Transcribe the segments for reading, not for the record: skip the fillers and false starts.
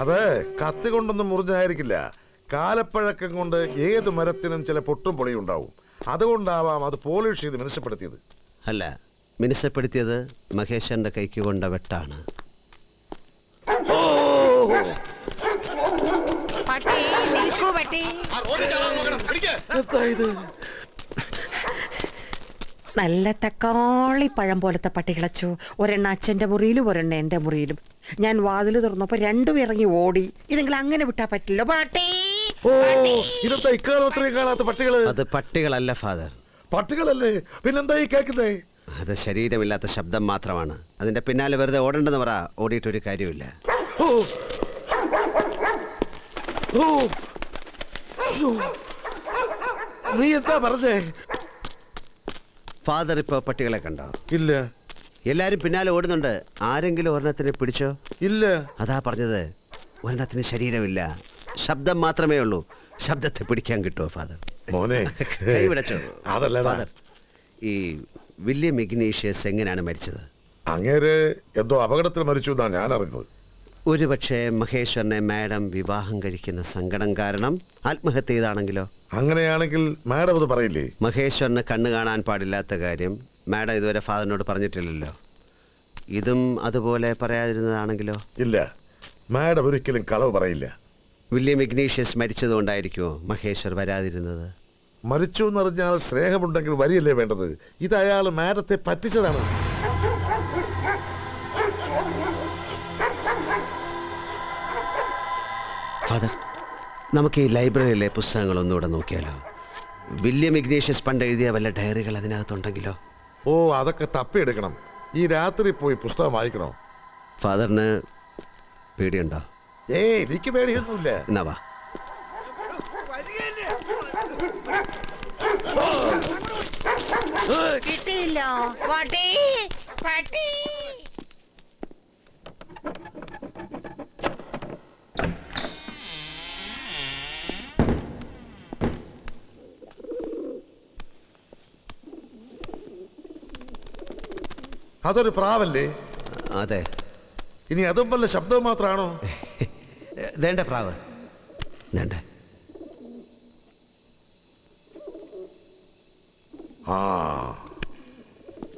അത് കത്തി കൊണ്ടൊന്നും മുറിഞ്ഞായിരിക്കില്ല. കാലപ്പഴക്കം കൊണ്ട് ഏത് മരത്തിനും ചില പൊട്ടും പൊളിയും ഉണ്ടാവും. അതുകൊണ്ടാവാം അത് പോളിഷ് ചെയ്ത് മിനുസപ്പെടുത്തിയത്. അല്ല, മിനുസപ്പെടുത്തിയത് മഹേശ്വരന്റെ കൈക്ക് കൊണ്ട വെട്ടാണ്. നല്ല തക്കാളി പഴം പോലത്തെ പട്ടികളച്ചു. ഒരെണ്ണ അച്ഛൻ്റെ മുറിയിലും ഒരെണ്ണ എൻ്റെ മുറിയിലും. ഞാൻ വാതിൽ തുറന്നപ്പോ രണ്ടും ഇറങ്ങി ഓടി. ഇതെങ്കിലും അങ്ങനെ വിട്ടാ പറ്റില്ല. പട്ടികള് അത് പട്ടികളല്ല ഫാദർ. പട്ടികളല്ലേ പിന്നെന്താ ഈ കേൾക്കുന്നേ? അത് ശരീരമില്ലാത്ത ശബ്ദം മാത്രമാണ്. അതിന്റെ പിന്നാലെ വെറുതെ ഓടണ്ടെന്ന് പറ. ഓടിയിട്ടൊരു കാര്യമില്ല. നീ എന്താ പറഞ്ഞേ? ഫാദർ ഇപ്പൊ പട്ടികളെ കണ്ടോ? ഇല്ല. എല്ലാരും പിന്നാലെ ഓടുന്നുണ്ട്. ആരെങ്കിലും ഒരെണ്ണത്തിനെ പിടിച്ചോ? ഇല്ല. അതാ പറഞ്ഞത്, ഒരെണ്ണത്തിന് ശരീരമില്ല, ശബ്ദം മാത്രമേ ഉള്ളൂ. ശബ്ദത്തെ പിടിക്കാൻ കിട്ടുമോ ഫാദർ? മോനെ കൈവിടച്ചോ? അതല്ല ഫാദർ, ഈ വില്യം ഇഗ്നീഷ്യസ് എങ്ങനെയാണ് മരിച്ചത്? അങ്ങേര് എന്തോ അപകടത്തിൽ മരിച്ചു എന്നാണ് ഞാൻ അറിഞ്ഞത്. ഒരുപക്ഷെ മഹേശ്വരനെ മാഡം വിവാഹം കഴിക്കുന്ന സങ്കടം കാരണം ആത്മഹത്യ ചെയ്താണെങ്കിലോ? അങ്ങനെയാണെങ്കിൽ മാഡം അത് പറയില്ലേ? മഹേശ്വരന് കണ്ണു കാണാൻ പാടില്ലാത്ത കാര്യം മാഡം ഇതുവരെ ഫാദറിനോട് പറഞ്ഞിട്ടില്ലല്ലോ. ഇതും അതുപോലെ പറയാതിരുന്നതാണെങ്കിലോ? ഇല്ല, മാഡം ഒരിക്കലും കളവ് പറയില്ല. വില്യം ഇഗ്നീഷ്യസ് മരിച്ചതുകൊണ്ടായിരിക്കുമോ മഹേശ്വർ വരാതിരുന്നത്? മരിച്ചു എന്നറിഞ്ഞാൽ സ്നേഹമുണ്ടെങ്കിൽ വരിയല്ലേ വേണ്ടത്? ഇത് അയാൾ മാഡത്തെ പറ്റിച്ചതാണ്. ഫാദർ, നമുക്ക് ഈ ലൈബ്രറിയിലെ പുസ്തകങ്ങളൊന്നുകൂടെ നോക്കിയാലോ? വില്യം ഇഗ്നീഷ്യസ് പണ്ട് എഴുതിയ വല്ല ഡയറികൾ അതിനകത്തുണ്ടെങ്കിലോ? ഓ, അതൊക്കെ തപ്പിയെടുക്കണം. ഈ രാത്രി പോയി പുസ്തകം വായിക്കണോ? ഫാദറിന് പേടിയുണ്ടോ? എനിക്ക് പേടിയൊന്നുമില്ല. എന്നാ വാ. അതൊരു പ്രാവല്ലേ? അതെ. ഇനി അതും വല്ല ശബ്ദം മാത്രമാണോ? വേണ്ട പ്രാവ് വേണ്ട.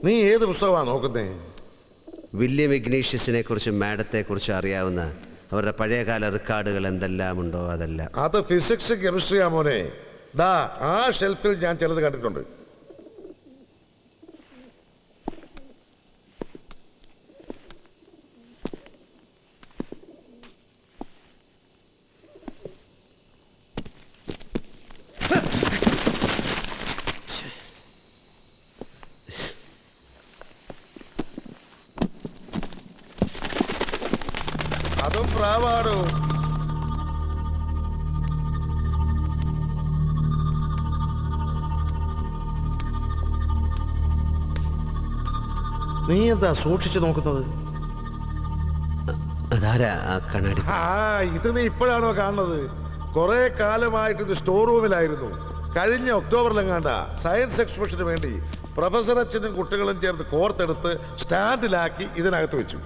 നീ ഏത് പുസ്തകമാണ് നോക്കുന്നേ? വില്യം ഇഗ്നീഷ്യസിനെ കുറിച്ചും മാഡത്തെ കുറിച്ചും അറിയാവുന്ന അവരുടെ പഴയകാല റെക്കോർഡുകൾ എന്തെല്ലാം ഉണ്ടോ അതെല്ലാം. അത് ഫിസിക്സ് കെമിസ്ട്രിയാ മോനെ. ദാ ആ ഷെൽഫിൽ ഞാൻ ചിലത് കണ്ടിട്ടുണ്ട്. അതും പ്രാവാടോ? നീ എന്താ സൂക്ഷിച്ചു നോക്കുന്നത്? അതാരാ ആ കണ്ണാടി? ഇത് നീ ഇപ്പോഴാണോ കാണുന്നത്? കുറെ കാലമായിട്ട് ഇത് സ്റ്റോർ റൂമിലായിരുന്നു. കഴിഞ്ഞ ഒക്ടോബറിലെങ്ങാണ്ട സയൻസ് എക്സിബിഷന് വേണ്ടി പ്രൊഫസർ അച്ഛനും കുട്ടികളും ചേർന്ന് കോർത്തെടുത്ത് സ്റ്റാൻഡിലാക്കി ഇതിനകത്ത് വെച്ചു.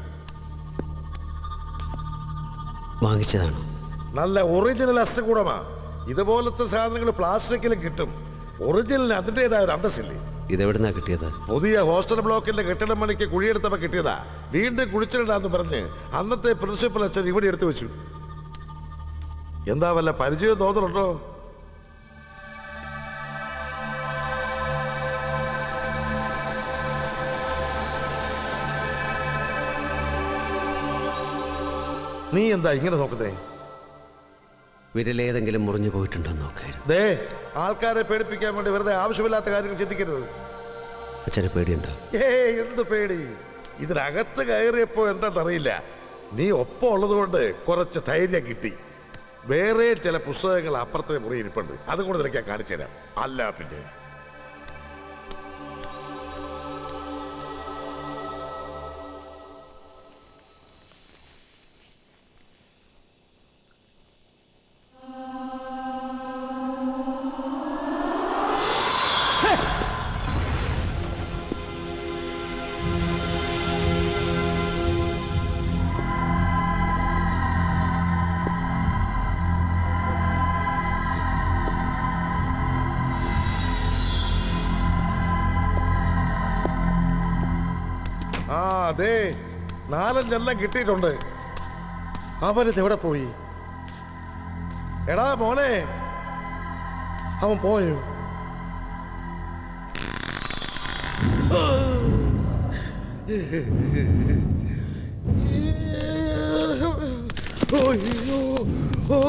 വാങ്ങിച്ചതാണോ? നല്ല ഒറിജിനൽ അഷ്ടകൂടമാ. ഇതുപോലത്തെ സാധനങ്ങൾ പ്ലാസ്റ്റിക്കിലും കിട്ടും. ഒറിജിനലിന് അതിൻ്റെതായ ഒരു അന്തസ്സില്ലേ? ഇതെവിടുന്നാ കിട്ടിയത്? പുതിയ ഹോസ്റ്റൽ ബ്ലോക്കിന്റെ കെട്ടിടം പണിക്ക് കുഴിയെടുത്തപ്പോ കിട്ടിയതാ. വീണ്ടും കുഴിച്ചിടാന്ന് പറഞ്ഞ് അന്നത്തെ പ്രിൻസിപ്പൽ അച്ഛൻ ഇവിടെ എടുത്തു വെച്ചു. എന്താ വല്ല പരിചയം തോന്നലുണ്ടോ? നീ എന്താ ഇങ്ങനെ നോക്കുന്നേ? വിരലേതെങ്കിലും മുറിഞ്ഞു പോയിട്ടുണ്ടോ നോക്കായിരുന്നു. ദേ, ആൾക്കാരെ പേടിപ്പിക്കാൻ വേണ്ടി വെറുതെ ആവശ്യമില്ലാത്ത കാര്യങ്ങൾ ചിന്തിക്കരുത്. അച്ഛനെ പേടിയുണ്ടോ? എന്ത് പേടി? ഇതിനകത്ത് കയറിയപ്പോ എന്താണെന്നറിയില്ല, നീ ഒപ്പം ഉള്ളത് കൊണ്ട് കുറച്ച് ധൈര്യം കിട്ടി. വേറെ ചില പുസ്തകങ്ങൾ അപ്പുറത്തെ മുറി ഇരിപ്പുണ്ട്. അതുകൊണ്ട് നിനക്ക് ഞാൻ കാണിച്ചു തരാം. അല്ല പിന്നെ അതെ, 4-5 കിട്ടിയിട്ടുണ്ട്. അവരിത് എവിടെ പോയി? എടാ മോനെ, അവൻ പോയോ? അയ്യോ, ഓ.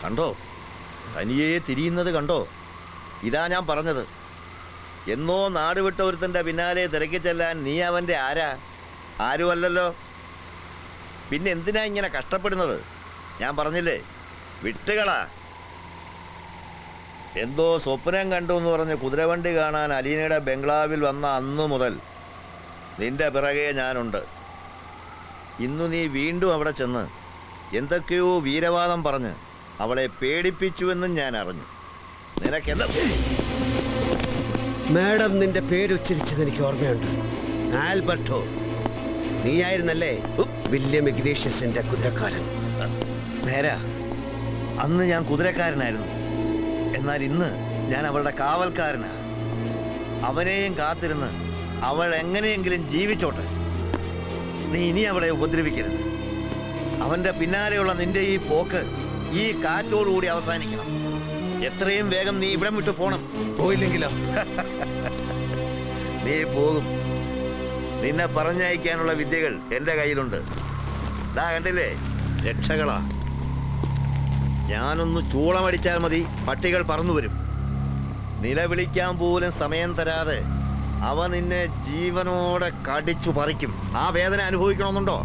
കണ്ടോ, തനിയെ തിരിയുന്നത് കണ്ടോ? ഇതാ ഞാൻ പറഞ്ഞത്. എന്നോ നാട് വിട്ട ഒരുത്തൻ്റെ പിന്നാലെ തിരക്കി ചെല്ലാൻ നീ അവൻ്റെ ആരാ? ആരുമല്ലല്ലോ. പിന്നെ എന്തിനാ ഇങ്ങനെ കഷ്ടപ്പെടുന്നത്? ഞാൻ പറഞ്ഞില്ലേ, വിട്ടുകളാ. എന്തോ സ്വപ്നം കണ്ടു എന്ന് പറഞ്ഞ് കുതിരവണ്ടി കാണാൻ അലീനയുടെ ബംഗ്ലാവിൽ വന്ന അന്നു മുതൽ നിന്റെ പിറകെ ഞാനുണ്ട്. ഇന്നു നീ വീണ്ടും അവിടെ ചെന്ന് എന്തൊക്കെയോ വീരവാദം പറഞ്ഞ് അവളെ പേടിപ്പിച്ചുവെന്നും ഞാൻ അറിഞ്ഞു. നിനക്കെന്താ? മാഡം, നിന്റെ പേരുച്ചരിച്ചത് എനിക്ക് ഓർമ്മയുണ്ട്. ആൽബർട്ടോ. നീയായിരുന്നല്ലേ വില്യം ഇഗ്നേഷ്യസിന്റെ കുതിരക്കാരൻ? നേരാ, അന്ന് ഞാൻ കുതിരക്കാരനായിരുന്നു. എന്നാൽ ഇന്ന് ഞാൻ അവളുടെ കാവൽക്കാരനാ. അവനെയും കാത്തിരുന്ന് അവൾ എങ്ങനെയെങ്കിലും ജീവിച്ചോട്ടെ. നീ ഇനി അവളെ ഉപദ്രവിക്കരുത്. അവൻ്റെ പിന്നാലെയുള്ള നിന്റെ ഈ പോക്ക് ഈ കാറ്റോടുകൂടി അവസാനിക്കണം. എത്രയും വേഗം നീ ഇവിടം വിട്ടു പോണം. പോയില്ലെങ്കിലോ? നീ പോകും. നിന്നെ പറഞ്ഞയക്കാനുള്ള വിദ്യകൾ എൻ്റെ കയ്യിലുണ്ട്. ദാ കണ്ടില്ലേ, രക്ഷകളാ. ഞാനൊന്ന് ചൂളമടിച്ചാൽ മതി, പട്ടികൾ പറന്നു വരും. നിലവിളിക്കാൻ പോലും സമയം തരാതെ അവ നിന്നെ ജീവനോടെ കടിച്ചു പറിക്കും. ആ വേദന അനുഭവിക്കണമെന്നുണ്ടോ?